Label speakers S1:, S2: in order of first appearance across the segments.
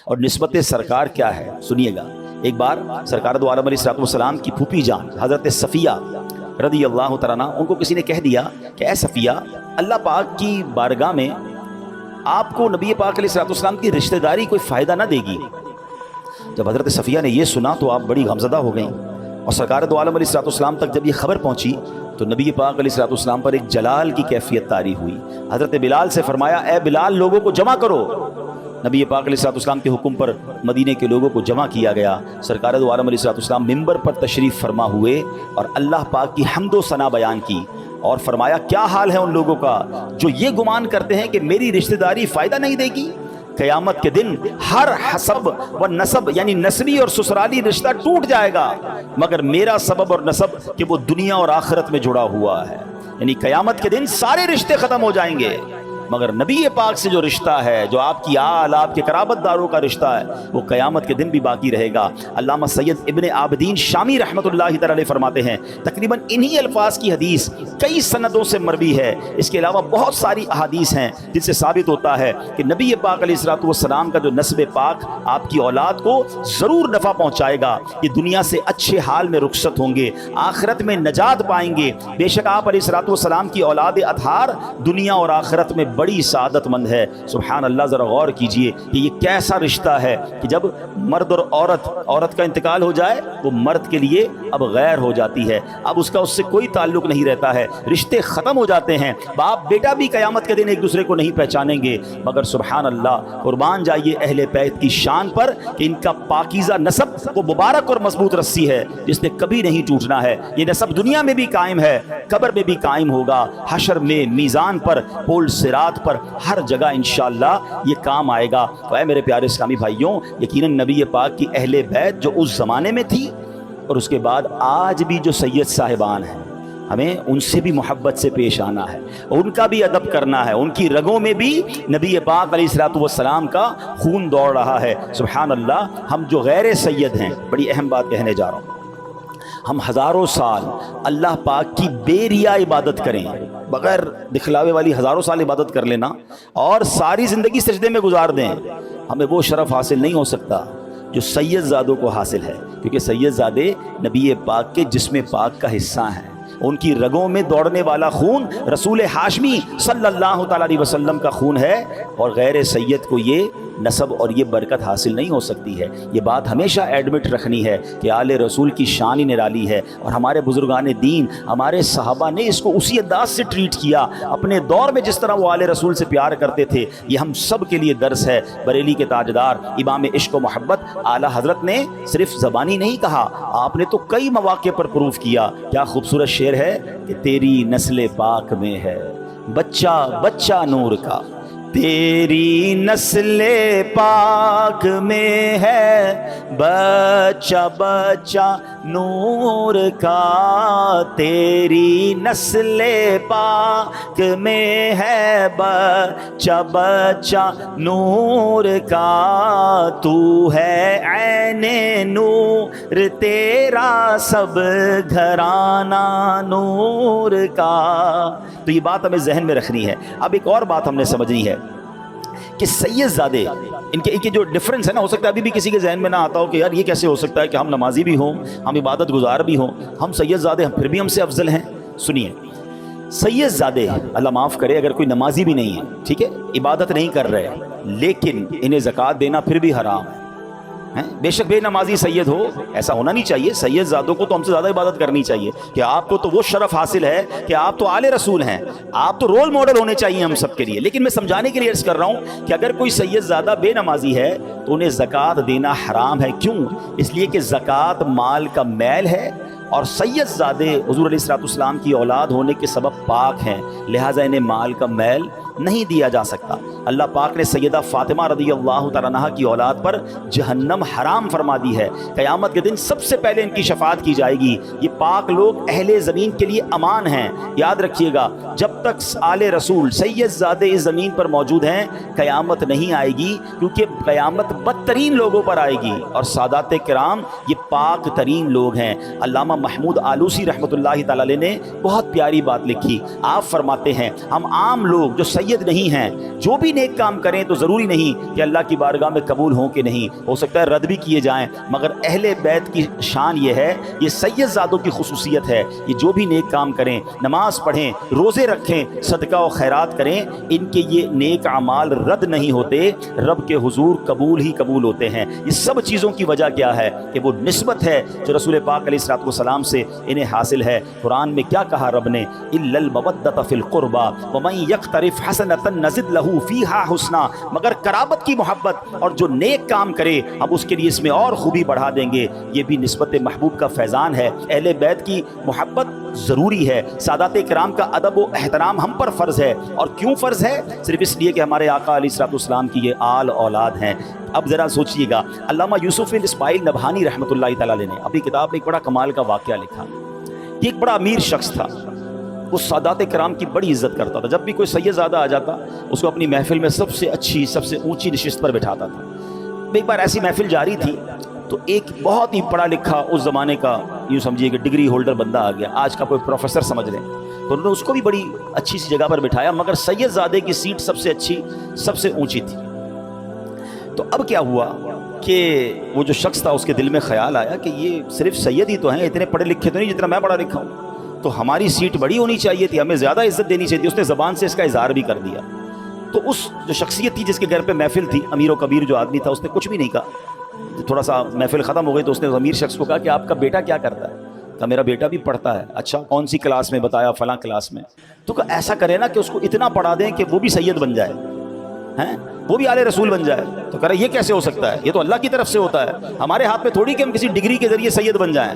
S1: اور نسبت سرکار کیا ہے سنیے گا۔ ایک بار سرکار دو عالم علیہ السلام کی پھوپھی جان حضرت صفیہ رضی اللہ تعالیٰ عنہ، ان کو کسی نے کہہ دیا کہ اے صفیہ، اللہ پاک کی بارگاہ میں آپ کو نبی پاک علیہ السلام کی رشتہ داری کوئی فائدہ نہ دے گی۔ جب حضرت صفیہ نے یہ سنا تو آپ بڑی غمزدہ ہو گئیں، اور سرکار دو عالم علیہ السلام تک جب یہ خبر پہنچی تو نبی پاک علیہ السلام پر ایک جلال کی کیفیت طاری ہوئی۔ حضرت بلال سے فرمایا اے بلال، لوگوں کو جمع کرو۔ نبی پاک علیہ السلام کے حکم پر مدینے کے لوگوں کو جمع کیا گیا۔ سرکار دو عالم علیہ السلام ممبر پر تشریف فرما ہوئے اور اللہ پاک کی حمد و ثنا بیان کی، اور فرمایا کیا حال ہے ان لوگوں کا جو یہ گمان کرتے ہیں کہ میری رشتہ داری فائدہ نہیں دے گی۔ قیامت کے دن ہر حسب و نسب یعنی نسبی اور سسرالی رشتہ ٹوٹ جائے گا، مگر میرا سبب اور نسب کہ وہ دنیا اور آخرت میں جڑا ہوا ہے، یعنی قیامت کے دن سارے رشتے ختم ہو جائیں گے، مگر نبی پاک سے جو رشتہ ہے، جو آپ کی آل، آپ کے قرابت داروں کا رشتہ ہے، وہ قیامت کے دن بھی باقی رہے گا۔ علامہ سید ابن عابدین شامی رحمۃ اللہ تعالی علیہ فرماتے ہیں تقریباً انہی الفاظ کی حدیث کئی سندوں سے مروی ہے، اس کے علاوہ بہت ساری احادیث ہیں جن سے ثابت ہوتا ہے کہ نبی پاک علیہ السلام کا جو نسب پاک آپ کی اولاد کو ضرور نفع پہنچائے گا، یہ دنیا سے اچھے حال میں رخصت ہوں گے، آخرت میں نجات پائیں گے۔ بے شک آپ علیہ السلام کی اولاد اطہار دنیا اور آخرت میں بڑی سعادت مند ہے۔ سبحان اللہ، ذرا غور کیجئے کہ یہ کیسا رشتہ ہے کہ جب مرد اور عورت کا انتقال ہو جائے وہ مرد کے لیے اب غیر ہو جاتی ہے، اب اس کا اس سے کوئی تعلق نہیں رہتا ہے، رشتے ختم ہو جاتے ہیں، باپ بیٹا بھی قیامت کے دن ایک دوسرے کو نہیں پہچانیں گے، مگر سبحان اللہ، قربان جائیے اہل بیت کی شان پر کہ ان کا پاکیزہ نسب وہ مبارک اور مضبوط رسی ہے جس نے کبھی نہیں ٹوٹنا ہے۔ یہ نسب دنیا میں بھی قائم ہے، قبر میں بھی قائم ہوگا، حشر میں، میزان پر، پول صراط پر، ہر جگہ انشاءاللہ یہ کام آئے گا۔ تو اے میرے پیارے اسلامی بھائیوں، یقیناً نبی پاک کی اہل بیت جو اس زمانے میں تھی اور اس کے بعد آج بھی جو سید صاحبان ہیں، ہمیں ان سے بھی محبت سے پیش آنا ہے، ان کا بھی ادب کرنا ہے، ان کی رگوں میں بھی نبی پاک علیہ السلام کا خون دوڑ رہا ہے۔ سبحان اللہ، ہم جو غیر سید ہیں، بڑی اہم بات کہنے جا رہا ہوں، ہم ہزاروں سال اللہ پاک کی بے ریا عبادت کریں، بغیر دکھلاوے والی ہزاروں سال عبادت کر لینا اور ساری زندگی سجدے میں گزار دیں، ہمیں وہ شرف حاصل نہیں ہو سکتا جو سید زادوں کو حاصل ہے، کیونکہ سید زادے نبی پاک کے جسم پاک کا حصہ ہیں، ان کی رگوں میں دوڑنے والا خون رسول ہاشمی صلی اللہ تعالی علیہ وسلم کا خون ہے، اور غیر سید کو یہ نسب اور یہ برکت حاصل نہیں ہو سکتی ہے۔ یہ بات ہمیشہ ایڈمٹ رکھنی ہے کہ آل رسول کی شان ہی نرالی ہے، اور ہمارے بزرگان دین، ہمارے صحابہ نے اس کو اسی انداز سے ٹریٹ کیا، اپنے دور میں جس طرح وہ آل رسول سے پیار کرتے تھے، یہ ہم سب کے لیے درس ہے۔ بریلی کے تاجدار امام عشق و محبت اعلیٰ حضرت نے صرف زبانی نہیں کہا، آپ نے تو کئی مواقع پر پروف کیا۔ کیا خوبصورت شعر ہے کہ تیری نسل پاک میں ہے بچہ بچہ نور کا، تیری نسل پاک میں ہے بچہ بچہ نور کا، تیری نسل پاک میں ہے بچہ بچہ نور کا، تو ہے عین نور تیرا سب گھرانہ نور کا۔ تو یہ بات ہمیں ذہن میں رکھنی ہے۔ اب ایک اور بات ہم نے سمجھنی ہے کہ سید زادے ان کے جو ڈفرنس ہے نا، ہو سکتا ہے ابھی بھی کسی کے ذہن میں نہ آتا ہو کہ یار یہ کیسے ہو سکتا ہے کہ ہم نمازی بھی ہوں، ہم عبادت گزار بھی ہوں، ہم سید زادے پھر بھی ہم سے افضل ہیں۔ سنیے، سید زادے اللہ معاف کرے اگر کوئی نمازی بھی نہیں ہے، ٹھیک ہے، عبادت نہیں کر رہے، لیکن انہیں زکوٰۃ دینا پھر بھی حرام ہے۔ بے شک بے نمازی سید ہو، ایسا ہونا نہیں چاہیے، سید زادوں کو تو ہم سے زیادہ عبادت کرنی چاہیے کہ آپ کو تو وہ شرف حاصل ہے کہ آپ تو آل رسول ہیں، آپ تو رول ماڈل ہونے چاہیے ہم سب کے لیے۔ لیکن میں سمجھانے کے لیے عرض کر رہا ہوں کہ اگر کوئی سید زادہ بے نمازی ہے تو انہیں زکوٰۃ دینا حرام ہے۔ کیوں؟ اس لیے کہ زکوٰۃ مال کا میل ہے، اور سید زادے حضور علیہ السلام کی اولاد ہونے کے سبب پاک ہیں، لہٰذا انہیں مال کا میل نہیں دیا جا سکتا۔ اللہ پاک نے سیدہ فاطمہ رضی اللہ تعالیٰ عنہا کی اولاد پر جہنم حرام فرما دی ہے، قیامت کے دن سب سے پہلے ان کی شفاعت کی جائے گی۔ یہ پاک لوگ اہل زمین کے لیے امان ہیں، یاد رکھیے گا، جب تک آل رسول سید زادے اس زمین پر موجود ہیں قیامت نہیں آئے گی، کیونکہ قیامت بدترین لوگوں پر آئے گی، اور سادات کرام یہ پاک ترین لوگ ہیں۔ علامہ محمود آلوسی رحمۃ اللہ تعالی علیہ نے بہت پیاری بات لکھی، آپ فرماتے ہیں ہم عام لوگ جو سید نہیں ہیں، جو بھی نیک کام کریں تو ضروری نہیں کہ اللہ کی بارگاہ میں قبول ہوں کہ نہیں، ہو سکتا ہے رد بھی کیے جائیں، مگر اہل بیت کی شان یہ ہے، یہ سید زادوں کی خصوصیت ہے، یہ جو بھی نیک کام کریں، نماز پڑھیں، روزے رکھیں، صدقہ و خیرات کریں، ان کے یہ نیک اعمال رد نہیں ہوتے، رب کے حضور قبول ہی قبول ہوتے ہیں۔ یہ سب چیزوں کی وجہ کیا ہے کہ وہ نسبت ہے جو رسول پاک علیہ الصلوۃ والسلام سے انہیں حاصل ہے۔ قرآن میں کیا کہا رب نے؟ الا المودۃ فی القربى ومن یقترف حسنۃ نزد لہ فیہا حسنا، مگر قرابت کی محبت اور جو نیک کام کرے ہم اس کے لیے اس میں اور خوبی بڑھا دیں گے۔ یہ بھی نسبت محبوب کا فیضان ہے۔ اہل بیت کی محبت ضروری ہے، سادات کرام کا ادب و احترام ہم پر فرض ہے۔ اور کیوں فرض ہے؟ صرف اس لیے کہ ہمارے آقا علیہ الصلوۃ والسلام کی یہ آل اولاد ہیں۔ اب ذرا سوچئے گا، علامہ یوسف اسماعیل نبہانی رحمۃ اللہ تعالی علیہ نے اپنی کتاب میں ایک بڑا کمال کا واقعہ لکھا۔ یہ ایک بڑا امیر شخص تھا، وہ سادات کرام کی بڑی عزت کرتا تھا۔ جب بھی کوئی سید زادہ آ جاتا اس کو اپنی محفل میں سب سے اچھی، سب سے اونچی نشست پر بٹھاتا تھا۔ ایک بار ایسی محفل جاری تھی تو ایک بہت ہی پڑھا لکھا اس زمانے کا، یوں سمجھیے کہ ڈگری ہولڈر بندہ آ گیا، آج کا کوئی پروفیسر سمجھ لیں، تو انہوں نے اس کو بھی بڑی اچھی سی جگہ پر بٹھایا، مگر سید زادے کی سیٹ سب سے اچھی، سب سے اونچی تھی۔ تو اب کیا ہوا کہ وہ جو شخص تھا اس کے دل میں خیال آیا کہ یہ صرف سید ہی تو ہیں، اتنے پڑھے لکھے تو نہیں جتنا میں پڑھا لکھا ہوں، تو ہماری سیٹ بڑی ہونی چاہیے تھی، ہمیں زیادہ عزت دینی چاہیے تھی۔ اس نے زبان سے اس کا اظہار بھی کر دیا۔ تو اس جو شخصیت تھی جس کے گھر پہ محفل تھی، امیر و کبیر جو آدمی تھا، اس نے کچھ بھی نہیں کہا۔ تھوڑا سا محفل ختم ہو گئی تو اس نے اس امیر شخص کو کہا کہ آپ کا بیٹا کیا کرتا ہے؟ کہا میرا بیٹا بھی پڑھتا ہے۔ اچھا کون سی کلاس میں؟ بتایا فلاں کلاس میں۔ تو کہا ایسا کرے نا کہ اس کو اتنا پڑھا دیں کہ وہ بھی سید بن جائے، ہیں وہ بھی آل رسول بن جائے۔ تو کہہ رہا یہ کیسے ہو سکتا ہے؟ یہ تو اللہ کی طرف سے ہوتا ہے، ہمارے ہاتھ میں تھوڑی کہ ہم کسی ڈگری کے ذریعے سید بن جائیں۔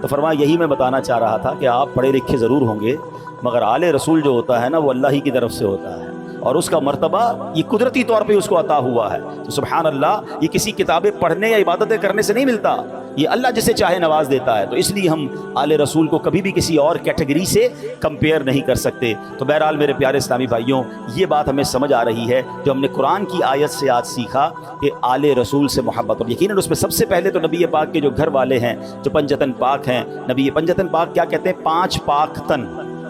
S1: تو فرمایا یہی میں بتانا چاہ رہا تھا کہ آپ پڑھے لکھے ضرور ہوں گے، مگر آل رسول جو ہوتا ہے نا وہ اللہ ہی کی طرف سے ہوتا ہے، اور اس کا مرتبہ یہ قدرتی طور پہ اس کو عطا ہوا ہے۔ تو سبحان اللہ، یہ کسی کتابیں پڑھنے یا عبادتیں کرنے سے نہیں ملتا، یہ اللہ جسے چاہے نواز دیتا ہے۔ تو اس لیے ہم آل رسول کو کبھی بھی کسی اور کیٹیگری سے کمپیئر نہیں کر سکتے۔ تو بہرحال میرے پیارے اسلامی بھائیوں، یہ بات ہمیں سمجھ آ رہی ہے جو ہم نے قرآن کی آیت سے آج سیکھا کہ آل رسول سے محبت، اور یقیناً اس میں سب سے پہلے تو نبی پاک کے جو گھر والے ہیں جو پنجتن پاک ہیں۔ نبی پنجتن پاک کیا کہتے ہیں؟ 5 پاک تن۔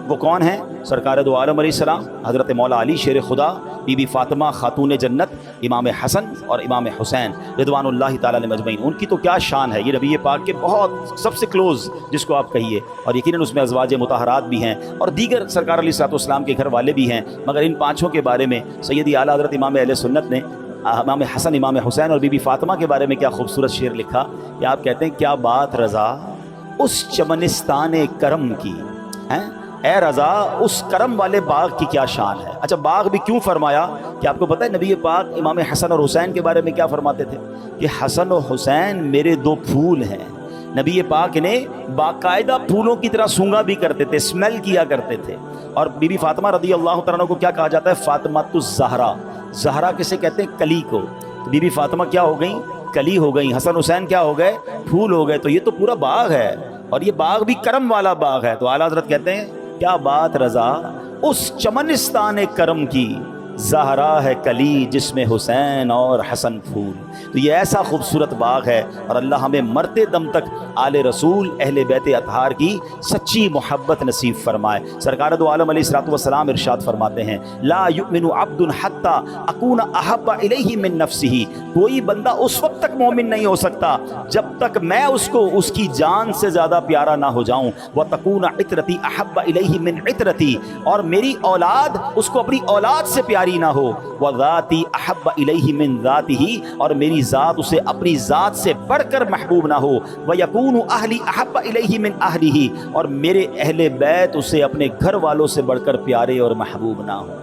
S1: وہ کون ہیں؟ سرکار دو عالم علیہ السلام، حضرت مولا علی شیر خدا، بی بی فاطمہ خاتون جنت، امام حسن اور امام حسین رضوان اللہ تعالیٰ علیہ مجمعین۔ ان کی تو کیا شان ہے، یہ نبی پاک کے بہت سب سے کلوز جس کو آپ کہیے، اور یقیناً اس میں ازواج مطہرات بھی ہیں اور دیگر سرکار علیہ الصلوۃ والسلام کے گھر والے بھی ہیں۔ مگر ان 5 کے بارے میں سیدی اعلیٰ حضرت امام اہل سنت نے امام حسن، امام حسین اور بی بی فاطمہ کے بارے میں کیا خوبصورت شعر لکھا کہ آپ کہتے ہیں کیا بات رضا اس چمنستان کرم کی، ہیں اے رضا اس کرم والے باغ کی کیا شان ہے۔ اچھا باغ بھی کیوں فرمایا کہ آپ کو پتہ ہے نبی پاک امام حسن اور حسین کے بارے میں کیا فرماتے تھے کہ حسن و حسین میرے 2 پھول ہیں۔ نبی پاک نے باقاعدہ پھولوں کی طرح سونگا بھی کرتے تھے، اسمیل کیا کرتے تھے۔ اور بی بی فاطمہ رضی اللہ تعالیٰ عنہ کو کیا کہا جاتا ہے؟ فاطمۃ الزہرا۔ زہرا کسے کہتے ہیں؟ کلی کو۔ تو بی بی فاطمہ کیا ہو گئیں؟ کلی ہو گئیں۔ حسن حسین کیا ہو گئے؟ پھول ہو گئے۔ تو یہ تو پورا باغ ہے، اور یہ باغ بھی کرم والا باغ ہے۔ تو اعلیٰ حضرت کہتے ہیں کیا بات رضا اس چمنستان کرم کی، زہرا ہے کلی جس میں حسین اور حسن پھول۔ تو یہ ایسا خوبصورت باغ ہے، اور اللہ ہمیں مرتے دم تک آل رسول اہل بیت اطہار کی سچی محبت نصیب فرمائے۔ سرکار دو عالم علیہ الصلوۃ والسلام ارشاد فرماتے ہیں لا یؤمن عبد حتی اکون احب الیہ من نفسہ، کوئی بندہ اس وقت تک مومن نہیں ہو سکتا جب تک میں اس کو اس کی جان سے زیادہ پیارا نہ ہو جاؤں۔ وتکون عطرتی احب الیہ من عطرتی، اور میری اولاد اس کو اپنی اولاد سے پیاری نہ ہو۔ وذاتی احب الیہ من ذاتہ، اور میری ذات اسے اپنی ذات سے بڑھ کر محبوب نہ ہو۔ ویکون اہلی احب الیہ من اہلہ، اور میرے اہل بیت اسے اپنے گھر والوں سے بڑھ کر پیارے اور محبوب نہ ہو۔